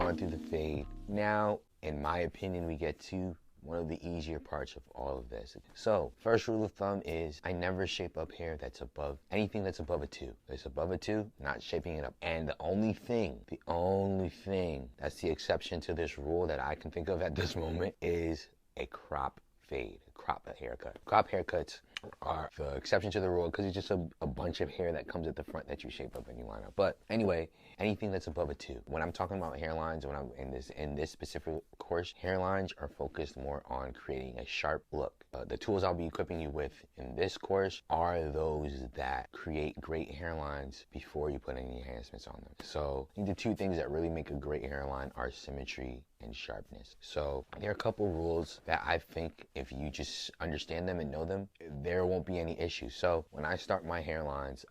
gone through the fade. Now, in my opinion, we get to one of the easier parts of all of this. So, first rule of thumb is I never shape up hair that's above, anything that's above a 2. If it's above a 2, not shaping it up. And the only thing that's the exception to this rule that I can think of at this moment is a crop fade, a crop haircut. Crop haircuts are the exception to the rule because it's just a bunch of hair that comes at the front that you shape up and you line up. But anyway, anything that's above a 2. When I'm talking about hairlines, when I'm in this specific course, hairlines are focused more on creating a sharp look. The tools I'll be equipping you with in this course are those that create great hairlines before you put any enhancements on them. So I think the two things that really make a great hairline are symmetry and sharpness. So there are a couple rules that I think if you just understand them and know them, there won't be any issues. So when I start my hairlines,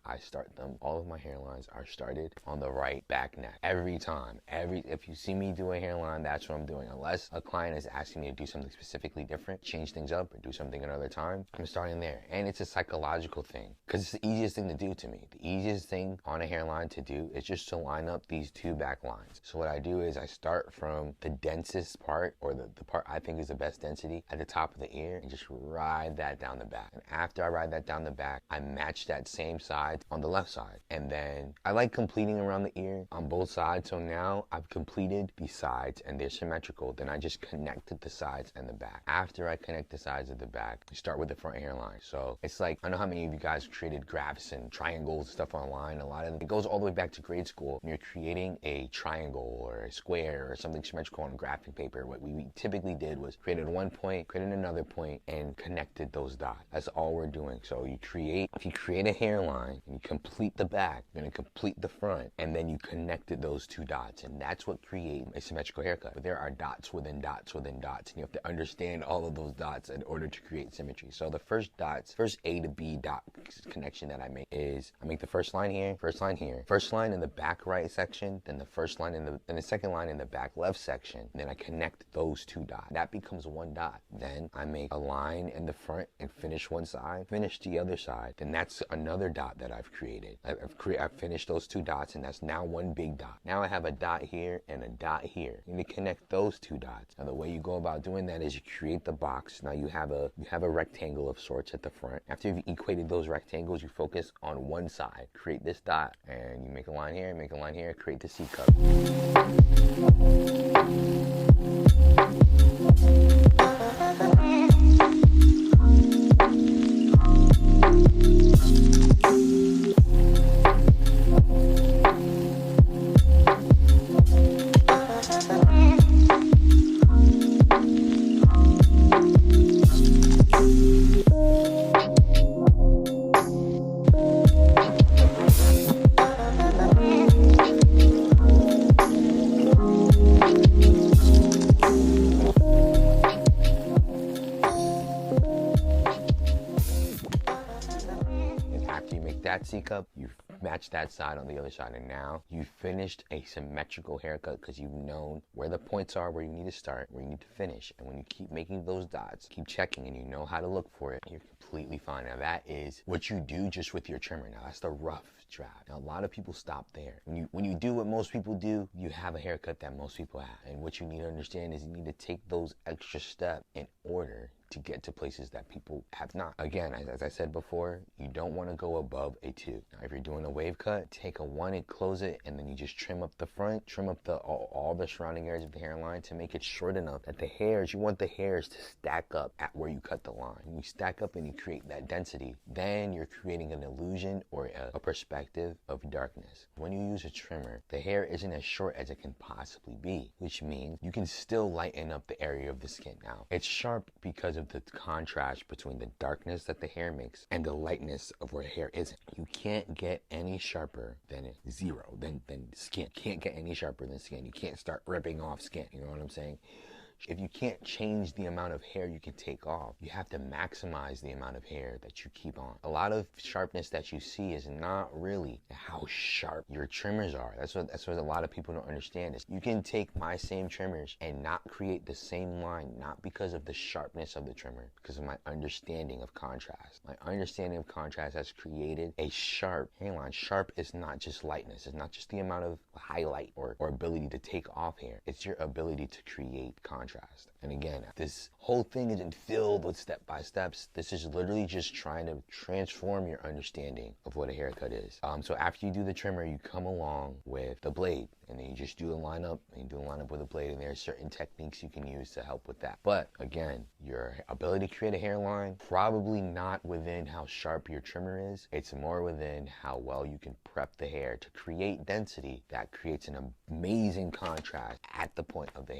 all of my hairlines are started on the right back neck. Every time. If you see me do a hairline, that's what I'm doing. Unless a client is asking me to do something specifically different, change things up, or do something another time, I'm starting there. And it's a psychological thing because it's the easiest thing to do to me. The easiest thing on a hairline to do is just to line up these two back lines. So what I do is I start from the densest part, or the part I think is the best density, at the top of the ear, and just ride that down the back. And after I ride that down the back, I match that same side on the left side. And then I like completing around the ear on both sides. So now I've completed the sides and they're symmetrical. Then I just connected the sides and the back. After I connect the sides of the back, I start with the front hairline. So it's like, I know how many of you guys created graphs and triangles and stuff online. A lot of them, it goes all the way back to grade school. When you're creating a triangle or a square or something symmetrical on graphing paper, what we typically did was created one point, created another point, and connected those dots. That's all we're doing. So if you create a hairline and you complete the back, you're gonna complete the front, and then you connected those two dots, and that's what creates a symmetrical haircut. But there are dots within dots within dots, and you have to understand all of those dots in order to create symmetry. So the first A to B dot connection that I make is I make the first line here, first line in the back right section, then the first line in the second line in the back left section, and then I connect those two dots. That becomes one dot. Then I make a line in the front and finish one side, finish the other side. Then that's another dot that I've created. I've finished those two dots, and that's now one big dot. Now I have a dot here and a dot here. You need to connect those two dots. Now the way you go about doing that is you create the box. Now you have a rectangle of sorts at the front. After you've equated those rectangles, you focus on one side. Create this dot, and you make a line here, create the C cup. That C cup, you match that side on the other side, and now you've finished a symmetrical haircut because you've known where the points are, where you need to start, where you need to finish. And when you keep making those dots, keep checking, and you know how to look for it, you're completely fine. Now that is what you do just with your trimmer. Now that's the rough draft. Now a lot of people stop there. When you do what most people do, you have a haircut that most people have. And what you need to understand is you need to take those extra steps in order to get to places that people have not. Again, as I said before, you don't want to go above a 2. Now, if you're doing a wave cut, take a 1 and close it, and then you just trim up the front, trim up all the surrounding areas of the hairline to make it short enough that you want the hairs to stack up at where you cut the line. When you stack up and you create that density, then you're creating an illusion or a perspective of darkness. When you use a trimmer, the hair isn't as short as it can possibly be, which means you can still lighten up the area of the skin. Now, it's sharp because of the contrast between the darkness that the hair makes and the lightness of where hair isn't. You can't get any sharper than than skin. You can't get any sharper than skin. You can't start ripping off skin. You know what I'm saying? if you can't change the amount of hair you can take off, you have to maximize the amount of hair that you keep on. A lot of sharpness that you see is not really how sharp your trimmers are. That's what a lot of people don't understand is you can take my same trimmers and not create the same line, not because of the sharpness of the trimmer, because of my understanding of contrast. My understanding of contrast has created a sharp hairline. Sharp is not just lightness. It's not just the amount of highlight or ability to take off hair. It's your ability to create contrast. And again, this whole thing isn't filled with step-by-steps. This is literally just trying to transform your understanding of what a haircut is. So after you do the trimmer, you come along with the blade, and then you just do a lineup, and you do a lineup with a blade, and there are certain techniques you can use to help with that. But again, your ability to create a hairline, probably not within how sharp your trimmer is. It's more within how well you can prep the hair to create density that creates an amazing contrast at the point of the